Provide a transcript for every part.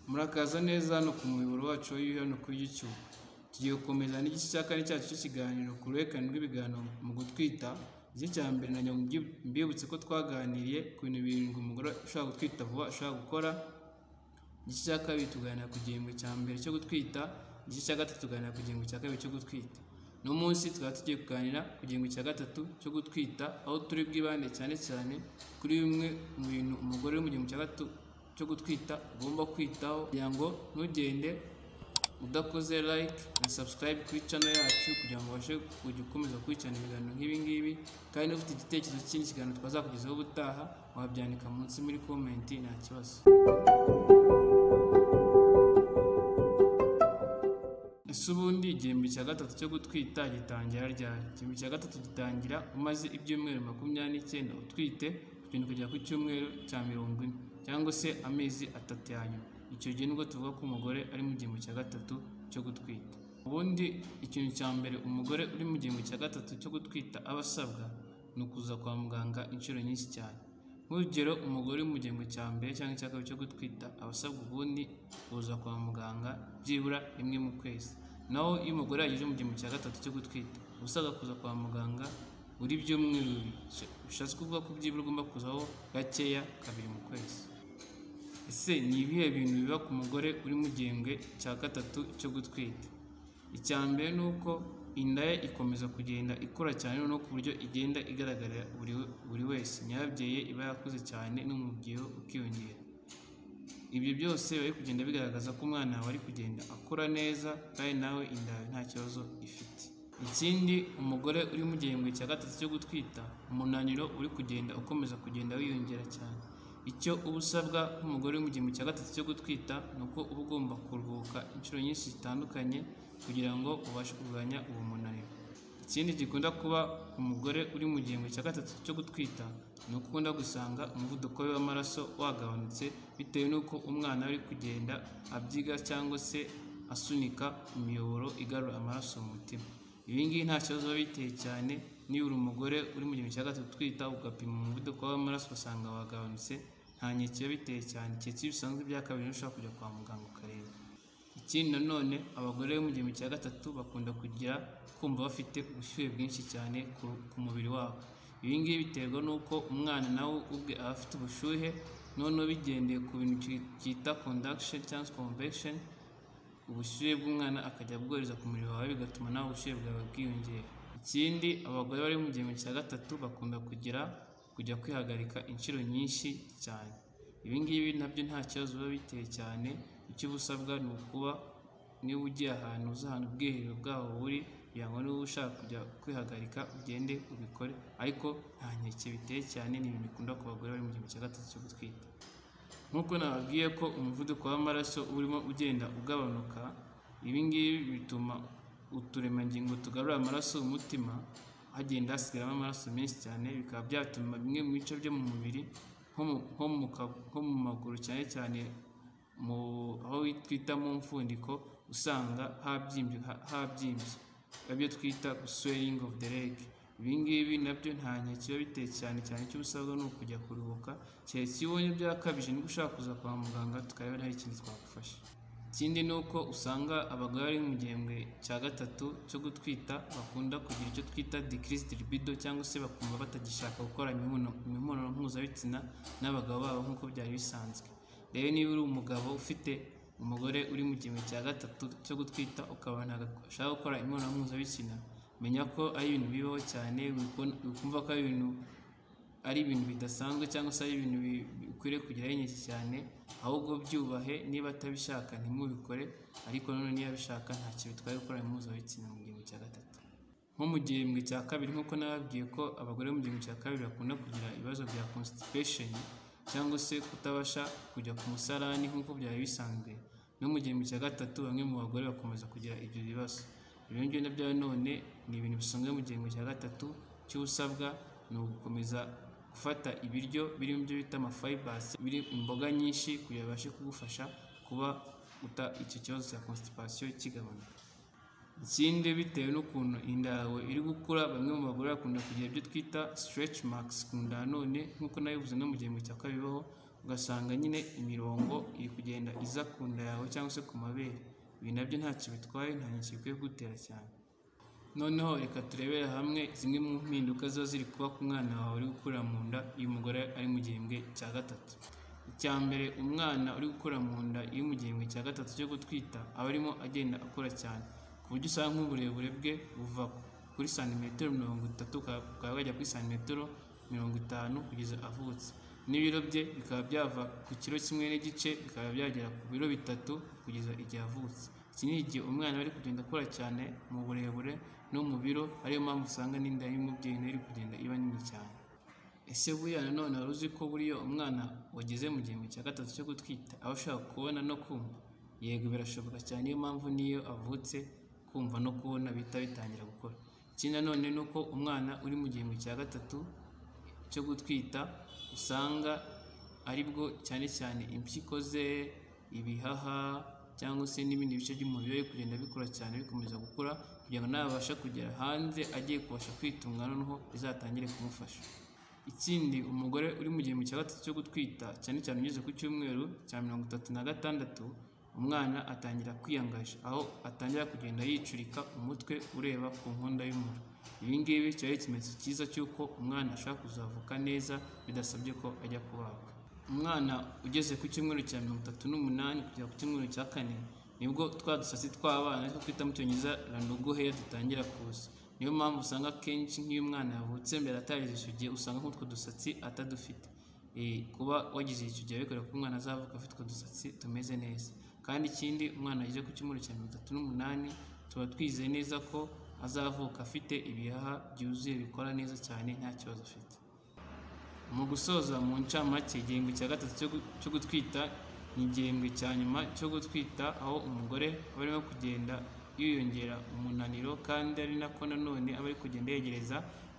Murakaza neza hano ku muyoboro wacu hano kuri YouTube. Tugiye gukomeza n'igice cya kane cyacu cy'ikiganiro ku ruhererekane rw'ibiganiro mu gutwita. Igice cya mbere na mbibutse ko twaganiriye ku bintu birindwi umugore ushaka gutwita vuba ashaka gukora. Igice cya kabiri tuganira ku gihembwe cya mbere cyo gutwita. Igice cya gatatu tuganira ku gihembwe cya kabiri cyo gutwita. No munsi tukaba tugiye kuganira ku gihembwe cya gatatu cyo gutwita, aho turi bwibande cyane cyane kuri bimwe mu bintu umugore uri mu gihembwe cya gatatu cyo gutwita ugomba kwitaho kugira ngo ntugende udakoze like na subscribe kuri channel yacu kugira ngo ubashe kujya ukomeza gukurikirana ibiganiro nk'ibi ngibi, kandi ufite igitekerezo cy'ikindi kiganiro twazakugezaho ubutaha wabyandika munsi muri comment nta kibazo. Ese ubundi igihembwe cya gatatu cyo gutwita gitangira ryari? Igihembwe cya gatatu gitangira umaze ibyumweru 29 utwite kugera ku cyumweru cya 40 cyangwa se amezi 3 ya nyuma. Icyo gihe nibwo tuvuga ko umugore ari mu gihembwe cya gatatu cyo gutwita. Ubundi ikintu cya mbere umugore uri mu gihembwe cya gatatu cyo gutwita aba asabwa ni ukuza kwa muganga inshuro nyinshi cyane. Nk'urugero, umugore uri mu gihembwe cya mbere cyangwa icya kabiri cyo gutwita aba asabwa ubundi kuza kwa muganga byibura rimwe mu kwezi. Naho iyo umugore yagejeje mu gihembwe cya gatatu cyo gutwita usabwa kuza kwa muganga buri byumweru bibiri. Bishatse kuvuga ko byibura ugomba kuzaho gakeya kabiri mu kwezi. Ese ni ibihe bintu biba ku mugore uri mu gihembwe cya gatatu cyo gutwita? Icya mbere ni uko inda ye ikomeza kugenda ikura cyane no ku buryo igenda igaragarira buri wese. Nyababyeyi iba yakuze cyane n'umubyibuho ukiyongera. Ibyo byose bari kugenda bigaragaza ko umwana wawe ari kugenda akura neza kandi nawe inda nta kibazo ifite. Ikindi, umugore uri mu gihembwe cya gatatu cyo gutwita umunaniro uri kugenda ukomeza kugenda wiyongera cyane. Icyo uba usabwa nk'umugore uri mu gihembwe cya gatatu cyo gutwita ni uko uba ugomba kuruhuka inshuro nyinshi zitandukanye kugira ngo ubashe kurwanya uwo munaniro. Ikindi gikunda kuba ku mugore uri mu gihembwe cya gatatu cyo gutwita ni uko ukunda gusanga umuvuduko we w'amaraso wagabanutse bitewe n'uko umwana ari kugenda abyiga cyangwa se asunika imiyoboro igarura amaraso mu mutima. Ibi ngibi nta kibazo biba biteye cyane. Niba uri umugore uri mu gihembwe cya gatatu utwita ugapima umuvuduko w'amaraso ugasanga wagabanutse, nta nkeke biba biteye cyane. Keretse iyo bisanzwe bya kabiri ushobora kujya kwa muganga ukareba. Ikindi nanone, abagore bo mu gihembwe cya gatatu bakunda kumva bafite ubushyuhe bwinshi cyane ku mubiri wabo. Ibi ngibi biterwa n'uko umwana nawe ubwe aba afite ubushyuhe, noneho bigendeye ku bintu cyita conduction cyangwa convection, ubushyuhe bw'umwana akajya bwohereza ku mubiri wawe bigatuma nawe ubushyuhe bwawe bwiyongera. Ikindi, abagore bari mu gihembwe cya gatatu bakunda kujya kwihagarika inshuro nyinshi cyane. Ibi ngibi nabyo nta kibazo biba biteye cyane. Icyo uba usabwa ni ukuba niba ugiye ahantu uzi ahantu ubwiherero bwaho buri, kugira ngo niba ushaka kujya kwihagarika ugende ubikore, ariko nta nkeke biteye cyane. Ni ibintu bikunda ku bagore bari mu gihembwe cya gatatu cyo gutwita. Nk'uko nababwiye ko umuvuduko w'amaraso urimo ugenda ugabanuka, ibi ngibi bituma uturemangingo tugarura amaraso mu mutima hagenda hasigaramo amaraso menshi cyane, bikaba byatuma bimwe mu bice byo mu mubiri nko mu maguru cyane cyane aho twita mu mfundiko usanga habyimbye, ibyo twita swelling of the leg. Ibi ngibi nabyo nta nkeke biba biteye cyane. Icyo usabwa ni ukujya kuruhuka. Keretse iyo ubonye byakabije nibwo ushaka kuza kwa muganga tukareba hari ikindi twagufasha. Ikindi ni uko usanga abagore bari mu gihembwe cya gatatu cyo gutwita bakunda kugira icyo twita decreased libido, cyangwa se bakumva batagishaka gukora imibonano mpuzabitsina n'abagabo babo nk'uko byari bisanzwe. Rero niba uri umugabo ufite umugore uri mu gihembwe cya gatatu cyo gutwita ukabona ashaka gukora imibonano mpuzabitsina, menya ko ari ibintu bibaho cyane. Ukumva ko ari ibintu bidasanzwe cyangwa se ari ibintu bikwiriye kugiraho inkeke cyane, ahubwo byubahe. Niba atabishaka ntimubikore, ariko none niba abishaka ntacyo bitwaye gukora impuzabitsina mu gihembwe cya gatatu. Nko mu gihembwe cya kabiri, nk'uko nababwiye ko abagore mu gihembwe cya kabiri bakunda kugira ibibazo bya constipation cyangwa se kutabasha kujya ku musarani nk'uko byari bisanzwe, no mu gihembwe cya gatatu bamwe mu bagore bakomeza kugira ibyo bibazo. Ibyo ngibyo nabyo none ni ibintu bisanzwe mu gihembwe cya gatatu. Icyo usabwa ni ugukomeza gufata ibiryo birimo ibyo bita fibers, biri imboga nyinshi kugira babashe kugufasha kuba icyo kibazo cya constipation kigabanuka. Ikindi, bitewe n'ukuntu inda yawe iri gukura, bamwe mu bagore bakunda kugira ibyo twita stretch marks ku nda. None nk'uko nabivuze no mu gihembwe cya kabiri bibaho, ugasanga nyine imirongo iri kugenda iza ku nda yawe cyangwa se ku mabere. Ibi nabyo ntacyo bitwaye, nta kintu gikwiye kugutera cyane. Noneho reka turebere hamwe zimwe mu mpinduka ziba ziri kuba ku mwana wawe uri gukura mu nda iyo umugore ari mu gihembwe cya gatatu. Icya mbere, umwana uri gukura mu nda iyo mu gihembwe cya gatatu cyo gutwita aba arimo agenda akura cyane, ku buryo usanga nk'uburebure bwe buva kuri santimetero 30 bukaba bwajya kuri santimetero 50 kugeza avutse. N'ibiro bye bikaba byava ku kiro 1 n'igice bikaba byagera ku biro 3 kugeza igihe avutse. Iki ni igihe umwana ari kugenda akura cyane mu burebure no mu biro, ariyo mpamvu usanga n'inda y'umubyeyi nayo iri kugenda iba nini cyane. Ese buriya nanone wari uzi ko buriya umwana wageze mu gihembwe cya gatatu cyo gutwita aba ashaka kubona no kumva? Yego, birashoboka cyane, niyo mpamvu niyo avutse kumva no kubona bihita bitangira gukora. Ikindi nanone ni uko umwana uri mu gihembwe cya gatatu cyo gutwita usanga aribwo cyane cyane impyiko ze, ibihaha cyangwa se n'ibindi bice by'umubiri biri kugenda bikura cyane, bikomeza gukura kugira ngo nabasha kugera hanze agiye kubasha kwitunga, noneho bizatangire kumufasha. Ikindi, umugore uri mu gihembwe cya gatatu cyo gutwita cyane cyane ugeze ku cyumweru cya 36, umwana atangira kwiyangaje, aho atangira kugenda yicurika umutwe ureba ku nkondo y'umura. Ibi ngibi cyari ikimenyetso cyiza cy'uko umwana ashaka kuzavuka neza bidasabye ko ajya kubagwa. Umwana ugeze ku cyumweru cya 38 kugera ku cyumweru cya 4 nibwo twa dusatsi tw'abana ariko twita mu Cyongereza randogohe dutangira kuza. Niyo mpamvu usanga kenshi nk'iyo umwana yavutse mbere atarize icyo gihe usanga nk'utwo dusatsi atadufite. Kuba wagize icyo gihe bikorera ko umwana azavuka afite utwo dusatsi tumeze neza. Kandi ikindi, umwana ageze ku cyumweru cya 38 tuba twizeye neza ko azavuka afite ibihaha byuzuye bikora neza cyane nta kibazo afite. Mu gusoza mu ncamake, igihembwe cya gatatu cyo gutwita ni igihembwe cya nyuma cyo gutwita, aho umugore aba arimo kugenda yiyongera umunaniro kandi ari nako nanone aba ari kugenda yegereza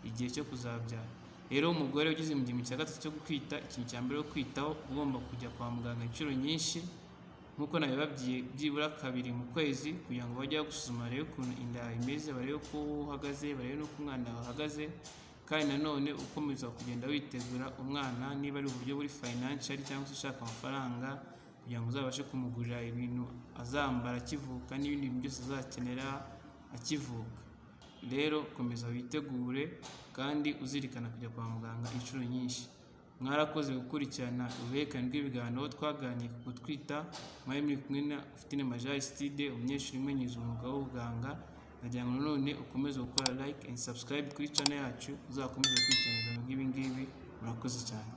igihe cyo kuzabyara. Rero umugore ugeze mu gihembwe cya gatatu cyo gutwita, ikintu cya mbere yo kwitaho ugomba kujya kwa muganga inshuro nyinshi nk'uko nabibabwiye, byibura 2 mu kwezi, kugira ngo bajye gusuzuma barebe ukuntu inda imeze, barebe uko uhagaze, barebe n'uko umwana ahagaze. Kandi nanone ukomeza kugenda witegura umwana, niba ari uburyo buri financial cyangwa se ushaka amafaranga kugira ngo uzabashe kumugurira ibintu azambara akivuka n'ibindi bintu byose azakenera akivuka. Rero komeza witegure kandi uzirikana kujya kwa muganga inshuro nyinshi. Mwarakoze gukurikirana uruhererekane rw'ibiganiro twaganiye ku gutwita. Mwari muri kumwe na Ufitine Majesty, umunyeshuri umenyereza umwuga w'ubuganga. Nagira ngo none ukomeze gukora like and subscribe kuri channel yacu, uzakomeze gukurikirana ibintu nk'ibi ngibi. Murakoze cyane.